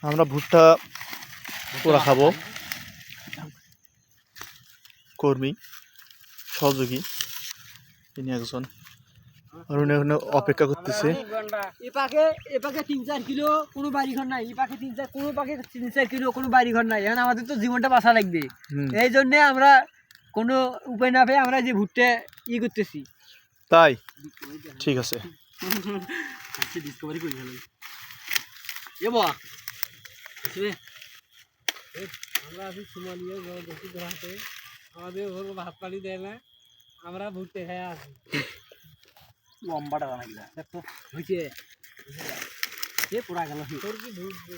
আমরা ভুট্টা পোড়া খাবো। কর্মী সহযোগী তিনি একজন অপেক্ষা করতেছে। এপাকে 3-4 কিলো কোনো বাড়ি ঘর নাই, এপাকে 3-4 কিলো কোনো বাড়ি ঘর নাই। এখন আমাদের তো জীবনটা বাঁচা লাগবে, এই জন্য আমরা কোনো উপায় না পেয়ে আমরা যে ভুট্টা করতেছি। তাই ঠিক আছে। ডিসকভারি করি ভালো আমরা আছি সোমালিয়া হাতে, আমাদের ভাত পানি দেয় না, আমরা ভুট্টা খেয়ে আসি। লম্বাটা বানাইলা দেখো হইছে এ পুরা গেল। তোর কি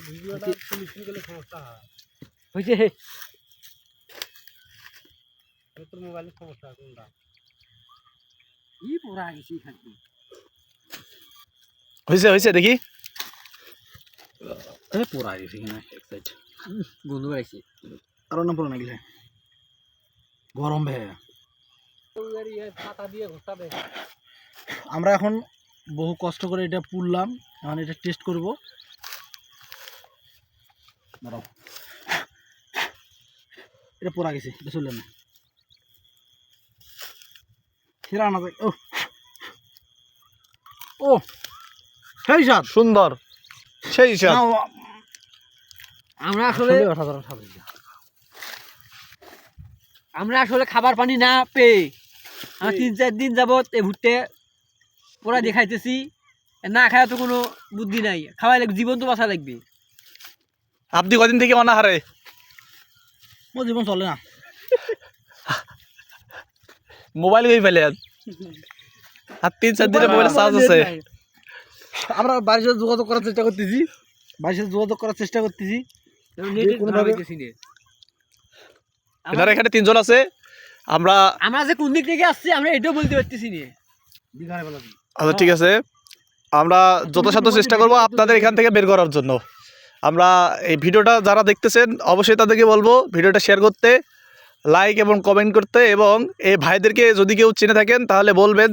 ভিডিওটা মিশিং করলে সমস্যা হয় হইছে? তোর মোবাইলের সমস্যা কোনটা? ই পুরা গেছি খালি হইছে দেখি। এ পুরা গেছি না এক সাইড বন্ধু আইছি আর না পুরা নাগিলে গরম বে ছাতা দিয়ে ঘোষাবে। আমরা এখন বহু কষ্ট করে এটা পুড়লাম, এখন এটা টেস্ট করব। দাঁড়াও, এটা পোড়া গেছে, এটা চললে না সেরা না। ও ও সেই স্বাদ, সুন্দর সেই স্বাদ। আমরা আসলে খাবার পানি না পেয়ে 3-4 দিন যাবত এই ভুট্টে পোড়া দেখাইতেছি, না খাওয়া তো কোনো বুদ্ধি নাই, খাওয়াই লাগবে, জীবন তো বাঁচা লাগবে। আপনি কদিন থেকে অনাহারে? মোর জীবন চলে না, মোবাইল কই ফেলে আর 3-4 দিনে মোবাইল চার্জ আছে। আমরা বাড়ির সাথে যোগাযোগ করার চেষ্টা করতেছি, এনারা এখানে 3 জন আছে। আমরা যে কোন দিক থেকে আসছি আমরা এটাও বলতে পারতেছি না। আচ্ছা ঠিক আছে, আমরা যথাসাধ্য চেষ্টা করব আপনাদের এখান থেকে বের করার জন্য। আমরা এই ভিডিওটা যারা দেখতেছেন অবশ্যই তাদেরকে বলবো ভিডিওটা শেয়ার করতে, লাইক এবং কমেন্ট করতে, এবং এই ভাইদেরকে যদি কেউ চিনে থাকেন তাহলে বলবেন।